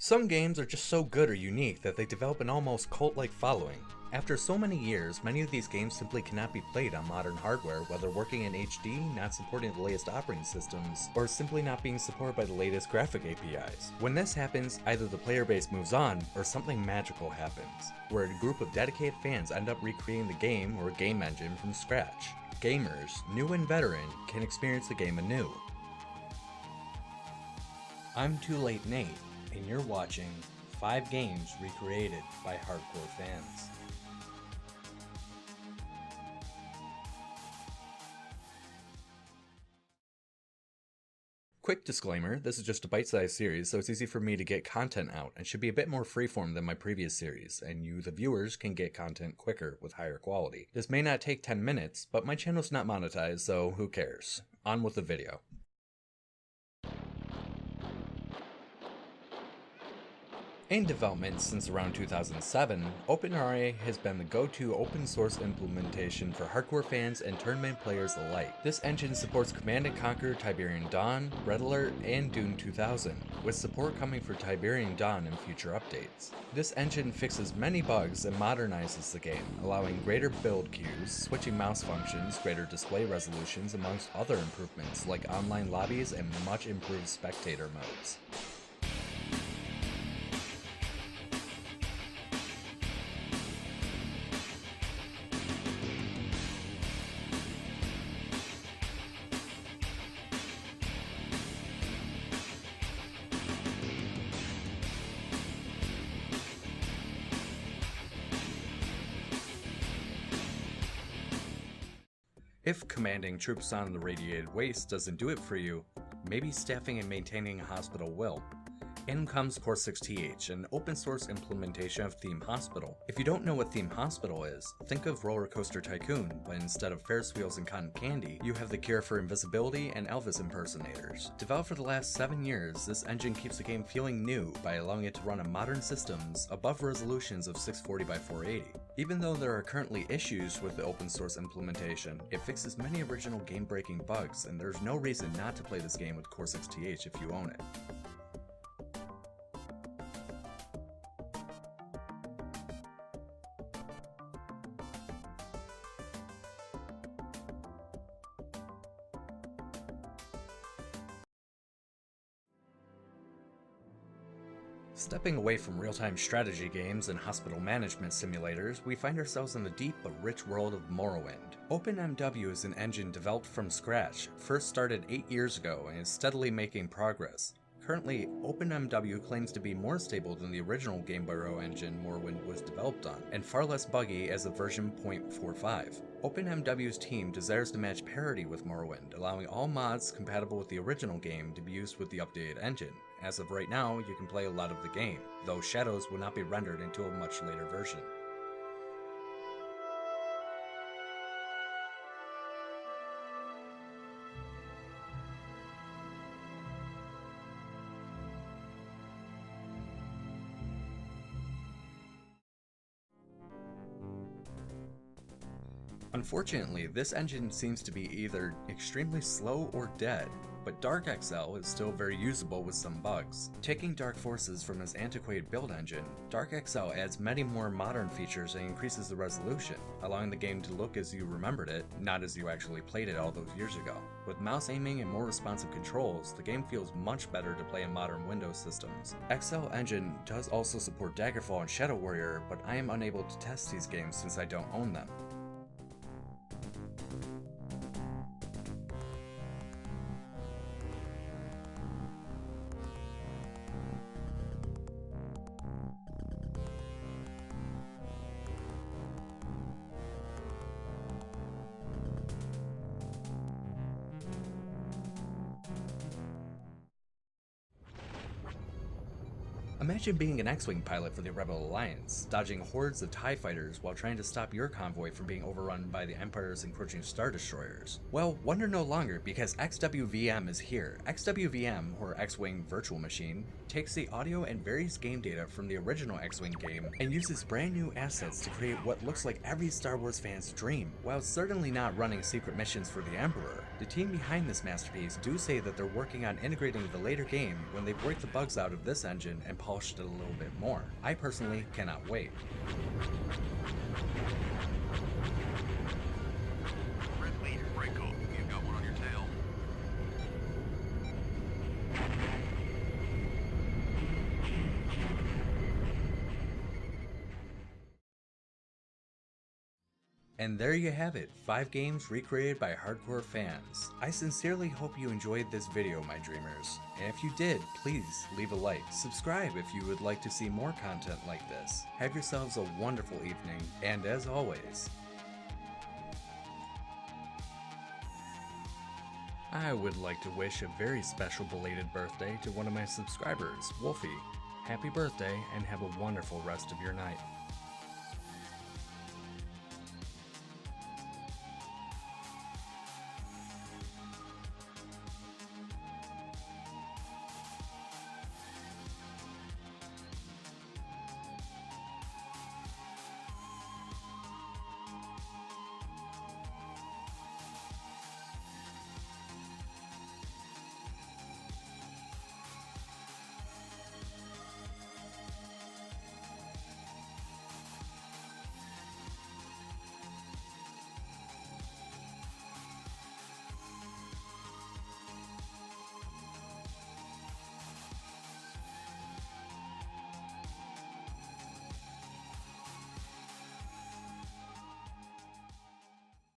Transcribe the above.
Some games are just so good or unique that they develop an almost cult-like following. After so many years, many of these games simply cannot be played on modern hardware, whether working in HD, not supporting the latest operating systems, or simply not being supported by the latest graphic APIs. When this happens, either the player base moves on, or something magical happens, where a group of dedicated fans end up recreating the game or game engine from scratch. Gamers, new and veteran, can experience the game anew. I'm Too Late Nate, and you're watching 5 games recreated by hardcore fans. Quick disclaimer, this is just a bite-sized series, so it's easy for me to get content out and should be a bit more freeform than my previous series, and you, the viewers, can get content quicker with higher quality. This may not take 10 minutes, but my channel's not monetized, so who cares? On with the video. In development since around 2007, OpenRA has been the go-to open source implementation for hardcore fans and tournament players alike. This engine supports Command & Conquer, Tiberian Dawn, Red Alert, and Dune 2000, with support coming for Tiberian Dawn in future updates. This engine fixes many bugs and modernizes the game, allowing greater build queues, switching mouse functions, greater display resolutions, amongst other improvements like online lobbies and much improved spectator modes. If commanding troops on the radiated waste doesn't do it for you, maybe staffing and maintaining a hospital will. In comes CorsixTH, an open source implementation of Theme Hospital. If you don't know what Theme Hospital is, think of Roller Coaster Tycoon, but instead of Ferris wheels and cotton candy, you have the cure for invisibility and Elvis impersonators. Developed for the last 7 years, this engine keeps the game feeling new by allowing it to run on modern systems above resolutions of 640 by 480. Even though there are currently issues with the open source implementation, it fixes many original game-breaking bugs, and there's no reason not to play this game with CorsixTH if you own it. Stepping away from real-time strategy games and hospital management simulators, we find ourselves in the deep but rich world of Morrowind. OpenMW is an engine developed from scratch, first started 8 years ago, and is steadily making progress. Currently, OpenMW claims to be more stable than the original Game Boy engine Morrowind was developed on, and far less buggy as of version 0.45. OpenMW's team desires to match parity with Morrowind, allowing all mods compatible with the original game to be used with the updated engine. As of right now, you can play a lot of the game, though shadows will not be rendered until a much later version. Unfortunately, this engine seems to be either extremely slow or dead, but DarkXL is still very usable with some bugs. Taking Dark Forces from its antiquated build engine, DarkXL adds many more modern features and increases the resolution, allowing the game to look as you remembered it, not as you actually played it all those years ago. With mouse aiming and more responsive controls, the game feels much better to play in modern Windows systems. XL Engine does also support Daggerfall and Shadow Warrior, but I am unable to test these games since I don't own them. Imagine being an X-Wing pilot for the Rebel Alliance, dodging hordes of TIE fighters while trying to stop your convoy from being overrun by the Empire's encroaching Star Destroyers. Well, wonder no longer, because XWVM is here. XWVM, or X-Wing Virtual Machine, takes the audio and various game data from the original X-Wing game and uses brand new assets to create what looks like every Star Wars fan's dream. While certainly not running secret missions for the Emperor, the team behind this masterpiece do say that they're working on integrating the later game when they break the bugs out of this engine and polish polished it a little bit more. I personally cannot wait. You've got one on your tail. And there you have it, 5 games recreated by hardcore fans. I sincerely hope you enjoyed this video, my dreamers. And if you did, please leave a like. Subscribe if you would like to see more content like this. Have yourselves a wonderful evening, and as always, I would like to wish a very special belated birthday to one of my subscribers, Wolfie. Happy birthday and have a wonderful rest of your night.